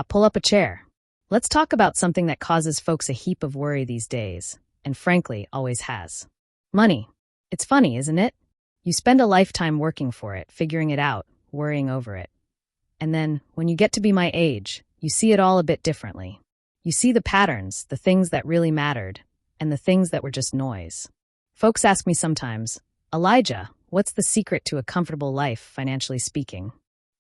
Pull up a chair. Let's talk about something that causes folks a heap of worry these days, and frankly, always has. Money. It's funny, isn't it? You spend a lifetime working for it, figuring it out, worrying over it. And then, when you get to be my age, you see it all a bit differently. You see the patterns, the things that really mattered, and the things that were just noise. Folks ask me sometimes, Elijah, what's the secret to a comfortable life, financially speaking?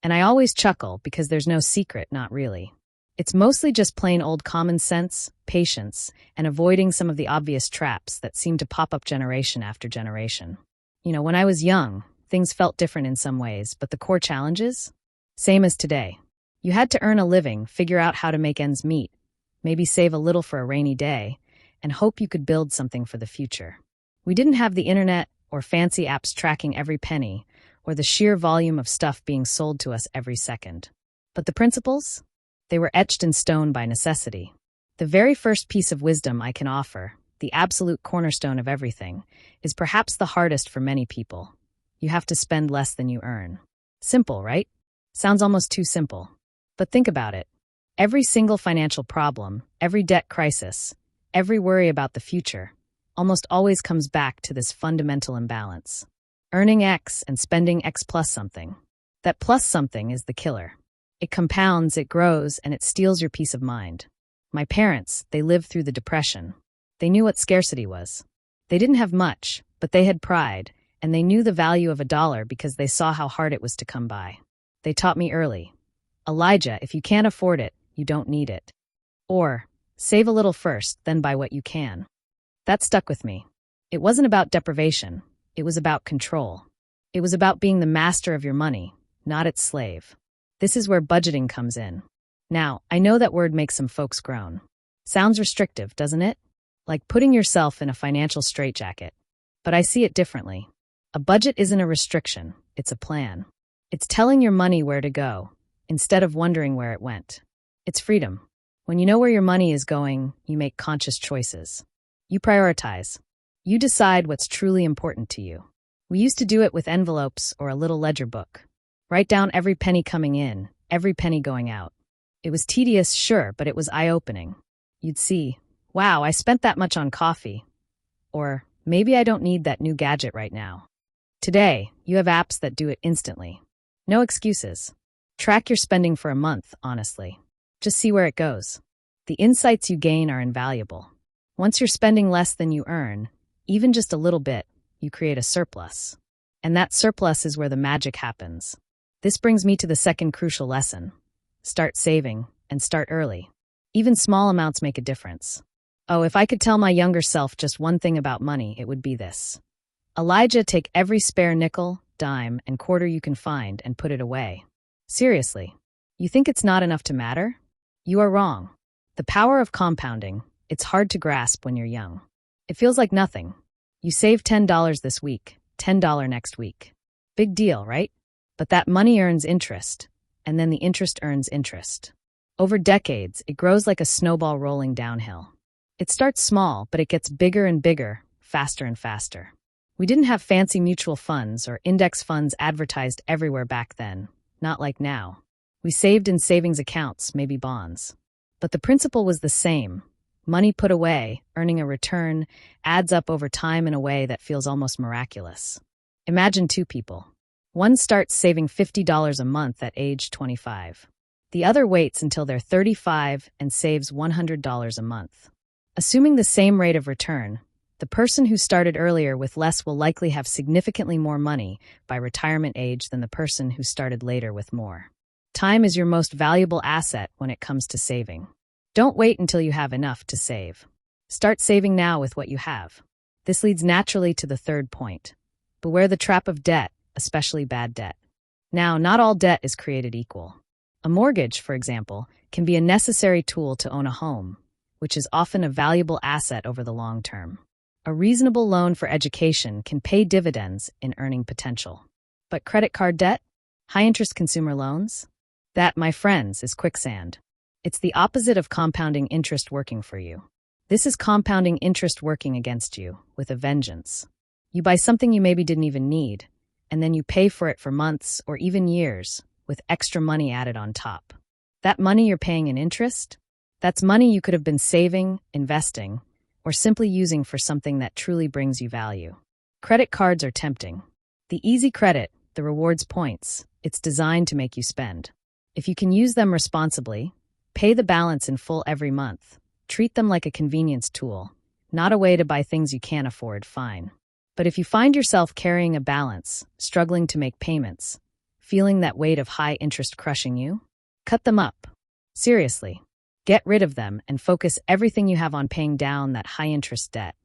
And I always chuckle because there's no secret, not really. It's mostly just plain old common sense, patience, and avoiding some of the obvious traps that seem to pop up generation after generation. When I was young, things felt different in some ways, but the core challenges? Same as today. You had to earn a living, figure out how to make ends meet, maybe save a little for a rainy day, and hope you could build something for the future. We didn't have the internet or fancy apps tracking every penny, or the sheer volume of stuff being sold to us every second. But the principles? They were etched in stone by necessity. The very first piece of wisdom I can offer, the absolute cornerstone of everything, is perhaps the hardest for many people. You have to spend less than you earn. Simple, right? Sounds almost too simple. But think about it. Every single financial problem, every debt crisis, every worry about the future, almost always comes back to this fundamental imbalance. Earning X and spending X plus something. That plus something is the killer. It compounds, it grows, and it steals your peace of mind. My parents, they lived through the Depression. They knew what scarcity was. They didn't have much, but they had pride, and they knew the value of a dollar because they saw how hard it was to come by. They taught me early. Elijah, if you can't afford it, you don't need it. Or, save a little first, then buy what you can. That stuck with me. It wasn't about deprivation. It was about control. It was about being the master of your money, not its slave. This is where budgeting comes in. Now, I know that word makes some folks groan. Sounds restrictive, doesn't it? Like putting yourself in a financial straitjacket. But I see it differently. A budget isn't a restriction, it's a plan. It's telling your money where to go, instead of wondering where it went. It's freedom. When you know where your money is going, you make conscious choices. You prioritize. You decide what's truly important to you. We used to do it with envelopes or a little ledger book. Write down every penny coming in, every penny going out. It was tedious, sure, but it was eye-opening. You'd see, wow, I spent that much on coffee. Or, maybe I don't need that new gadget right now. Today, you have apps that do it instantly. No excuses. Track your spending for a month, honestly. Just see where it goes. The insights you gain are invaluable. Once you're spending less than you earn, even just a little bit, you create a surplus. And that surplus is where the magic happens. This brings me to the second crucial lesson. Start saving, and start early. Even small amounts make a difference. Oh, if I could tell my younger self just one thing about money, it would be this. Elijah, take every spare nickel, dime, and quarter you can find and put it away. Seriously. You think it's not enough to matter? You are wrong. The power of compounding, it's hard to grasp when you're young. It feels like nothing. You save $10 this week, $10 next week. Big deal, right? But that money earns interest, and then the interest earns interest. Over decades, it grows like a snowball rolling downhill. It starts small, but it gets bigger and bigger, faster and faster. We didn't have fancy mutual funds or index funds advertised everywhere back then, not like now. We saved in savings accounts, maybe bonds. But the principle was the same. Money put away, earning a return, adds up over time in a way that feels almost miraculous. Imagine two people. One starts saving $50 a month at age 25. The other waits until they're 35 and saves $100 a month. Assuming the same rate of return, the person who started earlier with less will likely have significantly more money by retirement age than the person who started later with more. Time is your most valuable asset when it comes to saving. Don't wait until you have enough to save. Start saving now with what you have. This leads naturally to the third point. Beware the trap of debt, especially bad debt. Now, not all debt is created equal. A mortgage, for example, can be a necessary tool to own a home, which is often a valuable asset over the long term. A reasonable loan for education can pay dividends in earning potential. But credit card debt? High-interest consumer loans? That, my friends, is quicksand. It's the opposite of compounding interest working for you. This is compounding interest working against you, with a vengeance. You buy something you maybe didn't even need, and then you pay for it for months or even years, with extra money added on top. That money you're paying in interest? That's money you could have been saving, investing, or simply using for something that truly brings you value. Credit cards are tempting. The easy credit, the rewards points, it's designed to make you spend. If you can use them responsibly, pay the balance in full every month. Treat them like a convenience tool, not a way to buy things you can't afford, fine. But if you find yourself carrying a balance, struggling to make payments, feeling that weight of high interest crushing you, cut them up. Seriously. Get rid of them and focus everything you have on paying down that high interest debt.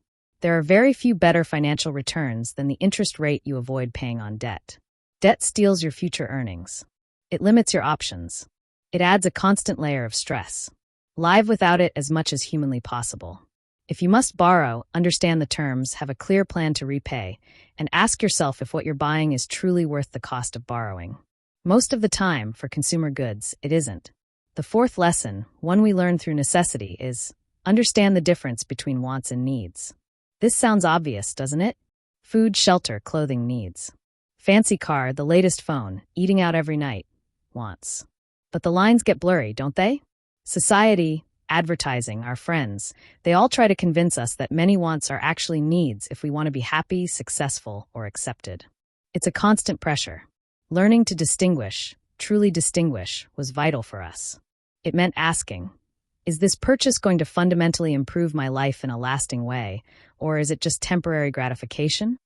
There are very few better financial returns than the interest rate you avoid paying on debt. Debt steals your future earnings. It limits your options. It adds a constant layer of stress. Live without it as much as humanly possible. If you must borrow, understand the terms, have a clear plan to repay, and ask yourself if what you're buying is truly worth the cost of borrowing. Most of the time, for consumer goods, it isn't. The fourth lesson, one we learn through necessity, is understand the difference between wants and needs. This sounds obvious, doesn't it? Food, shelter, clothing needs. Fancy car, the latest phone, eating out every night. Wants. But the lines get blurry, don't they? Society, advertising, our friends, they all try to convince us that many wants are actually needs if we want to be happy, successful, or accepted. It's a constant pressure. Learning to distinguish, truly distinguish, was vital for us. It meant asking, is this purchase going to fundamentally improve my life in a lasting way, or is it just temporary gratification?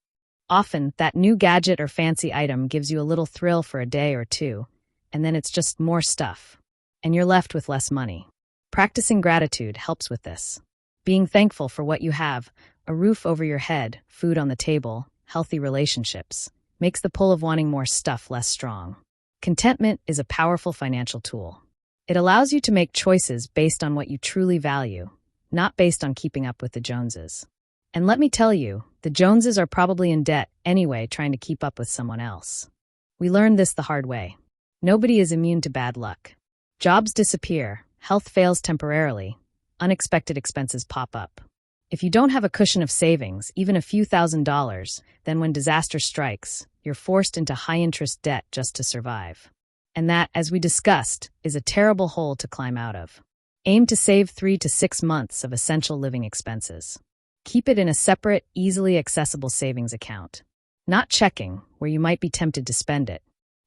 Often, that new gadget or fancy item gives you a little thrill for a day or two, and then it's just more stuff, and you're left with less money. Practicing gratitude helps with this. Being thankful for what you have, a roof over your head, food on the table, healthy relationships, makes the pull of wanting more stuff less strong. Contentment is a powerful financial tool. It allows you to make choices based on what you truly value, not based on keeping up with the Joneses. And let me tell you, the Joneses are probably in debt anyway, trying to keep up with someone else. We learned this the hard way. Nobody is immune to bad luck. Jobs disappear, health fails temporarily, unexpected expenses pop up. If you don't have a cushion of savings, even a few $1,000s, then when disaster strikes, you're forced into high-interest debt just to survive. And that, as we discussed, is a terrible hole to climb out of. Aim to save 3 to 6 months of essential living expenses. Keep it in a separate, easily accessible savings account. Not checking, where you might be tempted to spend it.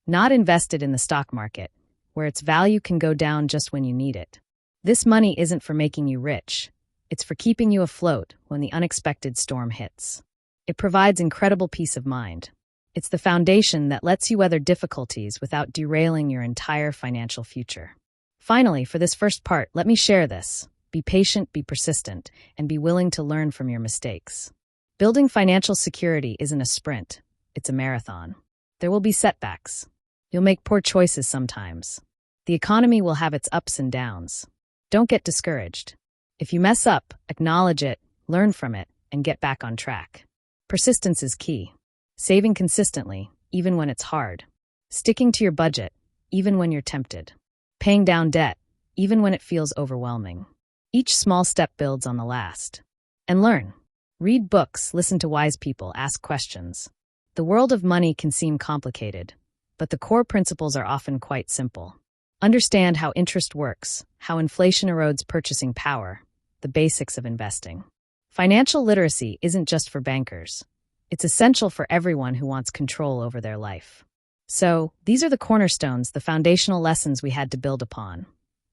Not invested in the stock market, where its value can go down just when you need it. This money isn't for making you rich. It's for keeping you afloat when the unexpected storm hits. It provides incredible peace of mind. It's the foundation that lets you weather difficulties without derailing your entire financial future. Finally, for this first part, let me share this. Be patient, be persistent, and be willing to learn from your mistakes. Building financial security isn't a sprint, it's a marathon. There will be setbacks. You'll make poor choices sometimes. The economy will have its ups and downs. Don't get discouraged. If you mess up, acknowledge it, learn from it, and get back on track. Persistence is key. Saving consistently, even when it's hard. Sticking to your budget, even when you're tempted. Paying down debt, even when it feels overwhelming. Each small step builds on the last. And learn. Read books, listen to wise people, ask questions. The world of money can seem complicated, but the core principles are often quite simple. Understand how interest works, how inflation erodes purchasing power, the basics of investing. Financial literacy isn't just for bankers. It's essential for everyone who wants control over their life. So, these are the cornerstones, the foundational lessons we had to build upon.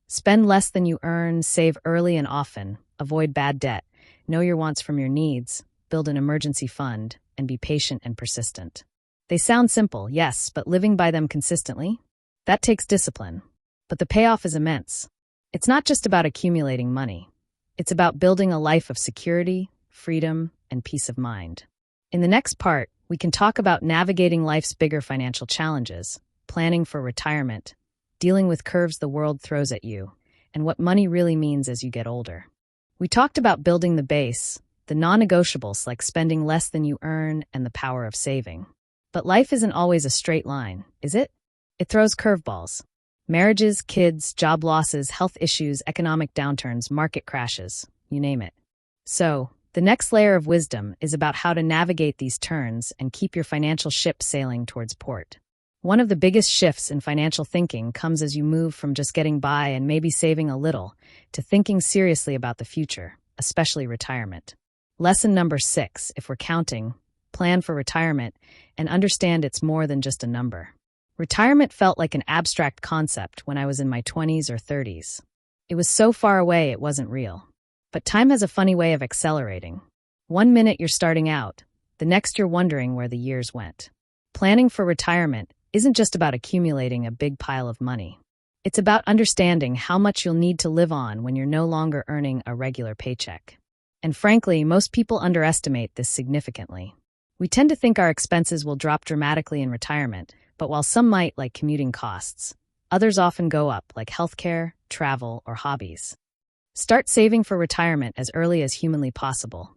Spend less than you earn, save early and often, avoid bad debt, know your wants from your needs, build an emergency fund, and be patient and persistent. They sound simple, yes, but living by them consistently? That takes discipline. But the payoff is immense. It's not just about accumulating money. It's about building a life of security, freedom, and peace of mind. In the next part, we can talk about navigating life's bigger financial challenges, planning for retirement, dealing with curves the world throws at you, and what money really means as you get older. We talked about building the base, the non-negotiables like spending less than you earn and the power of saving. But life isn't always a straight line, is it? It throws curveballs. Marriages, kids, job losses, health issues, economic downturns, market crashes, you name it. So, the next layer of wisdom is about how to navigate these turns and keep your financial ship sailing towards port. One of the biggest shifts in financial thinking comes as you move from just getting by and maybe saving a little to thinking seriously about the future, especially retirement. Lesson number 6, if we're counting, plan for retirement and understand it's more than just a number. Retirement felt like an abstract concept when I was in my 20s or 30s. It was so far away it wasn't real. But time has a funny way of accelerating. One minute you're starting out, the next you're wondering where the years went. Planning for retirement isn't just about accumulating a big pile of money. It's about understanding how much you'll need to live on when you're no longer earning a regular paycheck. And frankly, most people underestimate this significantly. We tend to think our expenses will drop dramatically in retirement, but while some might, like commuting costs, others often go up, like healthcare, travel, or hobbies. Start saving for retirement as early as humanly possible,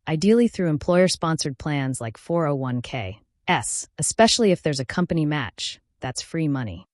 ideally through employer-sponsored plans like 401k. Especially if there's a company match, that's free money.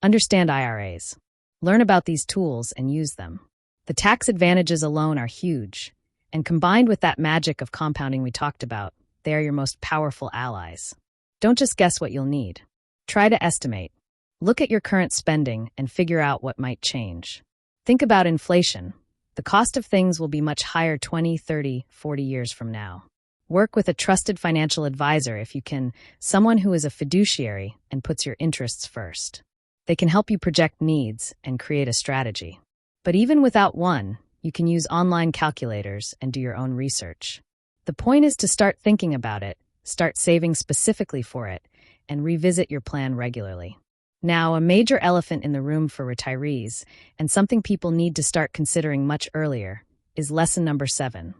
Understand IRAs. Learn about these tools and use them. The tax advantages alone are huge, and combined with that magic of compounding we talked about, they are your most powerful allies. Don't just guess what you'll need. Try to estimate. Look at your current spending and figure out what might change. Think about inflation. The cost of things will be much higher 20, 30, 40 years from now. Work with a trusted financial advisor if you can, someone who is a fiduciary and puts your interests first. They can help you project needs and create a strategy. But even without one, you can use online calculators and do your own research. The point is to start thinking about it, start saving specifically for it, and revisit your plan regularly. Now, a major elephant in the room for retirees, and something people need to start considering much earlier, is lesson number 7.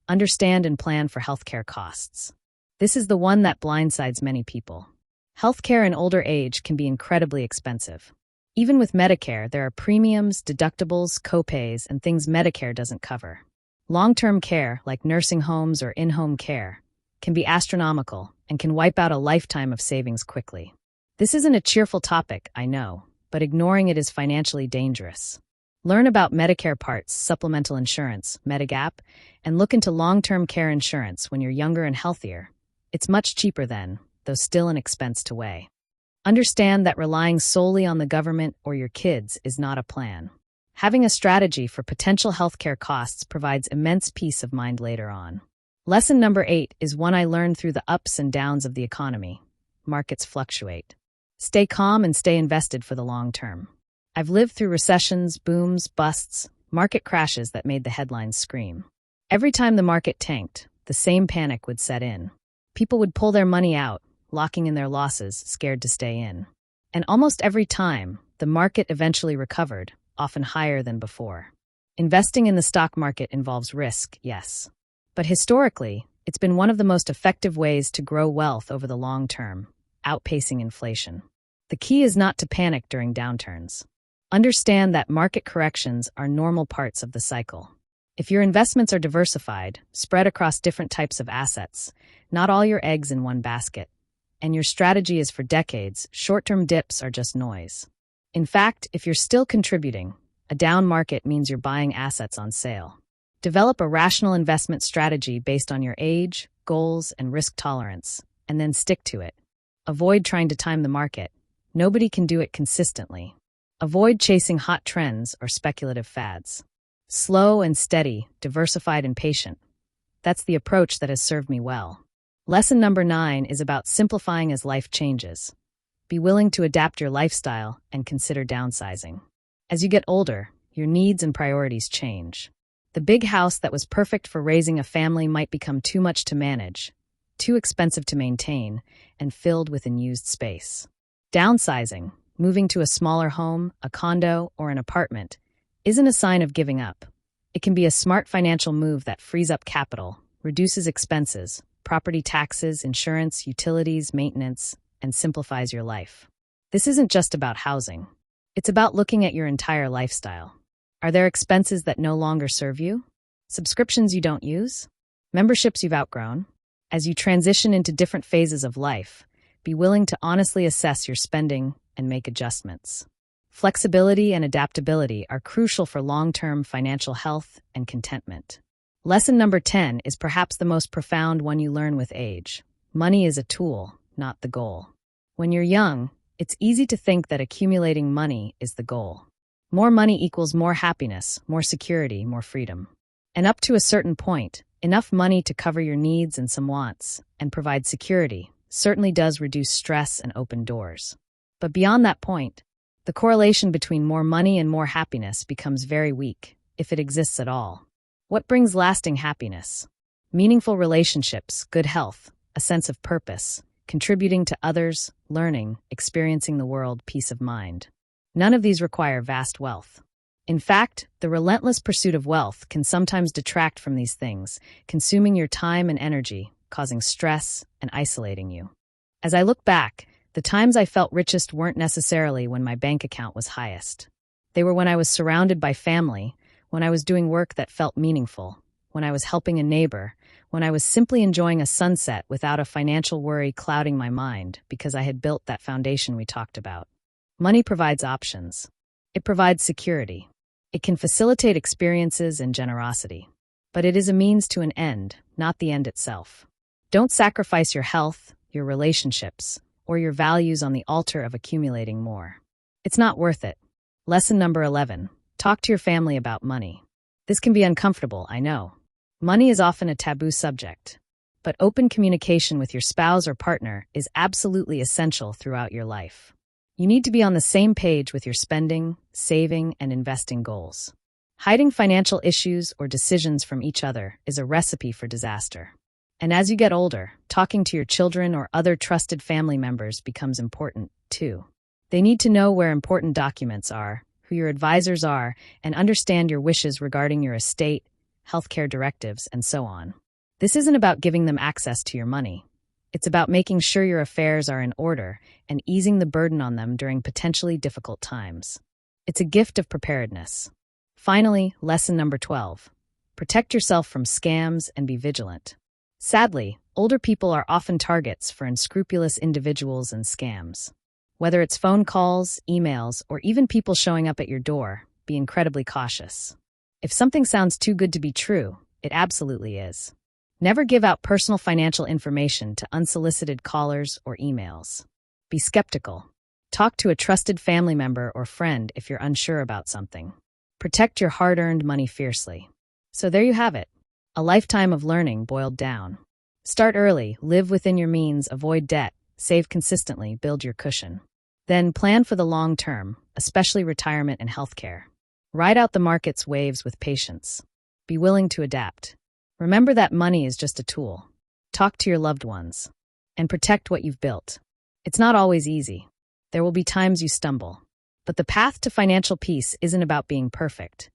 Understand and plan for healthcare costs. This is the one that blindsides many people. Healthcare in older age can be incredibly expensive. Even with Medicare, there are premiums, deductibles, copays, and things Medicare doesn't cover. Long-term care, like nursing homes or in-home care, can be astronomical and can wipe out a lifetime of savings quickly. This isn't a cheerful topic, I know, but ignoring it is financially dangerous. Learn about Medicare Parts, supplemental insurance, Medigap, and look into long-term care insurance when you're younger and healthier. It's much cheaper then, though still an expense to weigh. Understand that relying solely on the government or your kids is not a plan. Having a strategy for potential healthcare costs provides immense peace of mind later on. Lesson number 8 is one I learned through the ups and downs of the economy. Markets fluctuate. Stay calm and stay invested for the long term. I've lived through recessions, booms, busts, market crashes that made the headlines scream. Every time the market tanked, the same panic would set in. People would pull their money out, locking in their losses, scared to stay in. And almost every time, the market eventually recovered, often higher than before. Investing in the stock market involves risk, yes. But historically, it's been one of the most effective ways to grow wealth over the long term, outpacing inflation. The key is not to panic during downturns. Understand that market corrections are normal parts of the cycle. If your investments are diversified, spread across different types of assets, not all your eggs in one basket, and your strategy is for decades, short-term dips are just noise. In fact, if you're still contributing, a down market means you're buying assets on sale. Develop a rational investment strategy based on your age, goals, and risk tolerance, and then stick to it. Avoid trying to time the market. Nobody can do it consistently. Avoid chasing hot trends or speculative fads. Slow and steady, diversified and patient. That's the approach that has served me well. Lesson number 9 is about simplifying as life changes. Be willing to adapt your lifestyle and consider downsizing. As you get older, your needs and priorities change. The big house that was perfect for raising a family might become too much to manage, too expensive to maintain, and filled with unused space. Downsizing, moving to a smaller home, a condo, or an apartment, isn't a sign of giving up. It can be a smart financial move that frees up capital, reduces expenses, property taxes, insurance, utilities, maintenance, and simplifies your life. This isn't just about housing. It's about looking at your entire lifestyle. Are there expenses that no longer serve you? Subscriptions you don't use? Memberships you've outgrown? As you transition into different phases of life, be willing to honestly assess your spending and make adjustments. Flexibility and adaptability are crucial for long-term financial health and contentment. Lesson number 10 is perhaps the most profound one you learn with age. Money is a tool, not the goal. When you're young, It's easy to think that accumulating money is the goal. More money equals more happiness, more security, more freedom. And up to a certain point, enough money to cover your needs and some wants, and provide security, certainly does reduce stress and open doors. But beyond that point, the correlation between more money and more happiness becomes very weak, if it exists at all. What brings lasting happiness? Meaningful relationships, good health, a sense of purpose, contributing to others, learning, experiencing the world, peace of mind. None of these require vast wealth. In fact, the relentless pursuit of wealth can sometimes detract from these things, consuming your time and energy, causing stress and isolating you. As I look back, the times I felt richest weren't necessarily when my bank account was highest. They were when I was surrounded by family, when I was doing work that felt meaningful, when I was helping a neighbor, when I was simply enjoying a sunset without a financial worry clouding my mind because I had built that foundation we talked about. Money provides options. It provides security. It can facilitate experiences and generosity. But it is a means to an end, not the end itself. Don't sacrifice your health, your relationships, or your values on the altar of accumulating more. It's not worth it. Lesson number 11. Talk to your family about money. This can be uncomfortable, I know. Money is often a taboo subject. But open communication with your spouse or partner is absolutely essential throughout your life. You need to be on the same page with your spending, saving, and investing goals. Hiding financial issues or decisions from each other is a recipe for disaster. And as you get older, talking to your children or other trusted family members becomes important, too. They need to know where important documents are, who your advisors are, and understand your wishes regarding your estate, healthcare directives, and so on. This isn't about giving them access to your money. It's about making sure your affairs are in order and easing the burden on them during potentially difficult times. It's a gift of preparedness. Finally, lesson number 12. Protect yourself from scams and be vigilant. Sadly, older people are often targets for unscrupulous individuals and scams. Whether it's phone calls, emails, or even people showing up at your door, be incredibly cautious. If something sounds too good to be true, it absolutely is. Never give out personal financial information to unsolicited callers or emails. Be skeptical. Talk to a trusted family member or friend if you're unsure about something. Protect your hard-earned money fiercely. So there you have it. A lifetime of learning boiled down. Start early, live within your means, avoid debt, save consistently, build your cushion. Then plan for the long term, especially retirement and healthcare. Ride out the market's waves with patience. Be willing to adapt. Remember that money is just a tool. Talk to your loved ones. And protect what you've built. It's not always easy. There will be times you stumble. But the path to financial peace isn't about being perfect.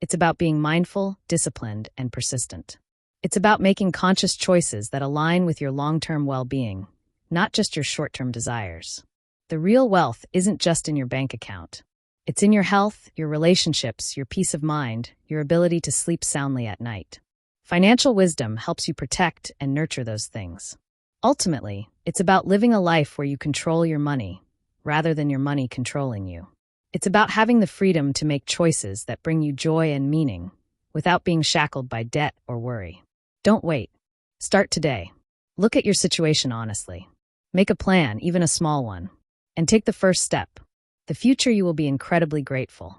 It's about being mindful, disciplined, and persistent. It's about making conscious choices that align with your long-term well-being, not just your short-term desires. The real wealth isn't just in your bank account. It's in your health, your relationships, your peace of mind, your ability to sleep soundly at night. Financial wisdom helps you protect and nurture those things. Ultimately, it's about living a life where you control your money, rather than your money controlling you. It's about having the freedom to make choices that bring you joy and meaning, without being shackled by debt or worry. Don't wait. Start today. Look at your situation honestly. Make a plan, even a small one, and take the first step. The future you will be incredibly grateful.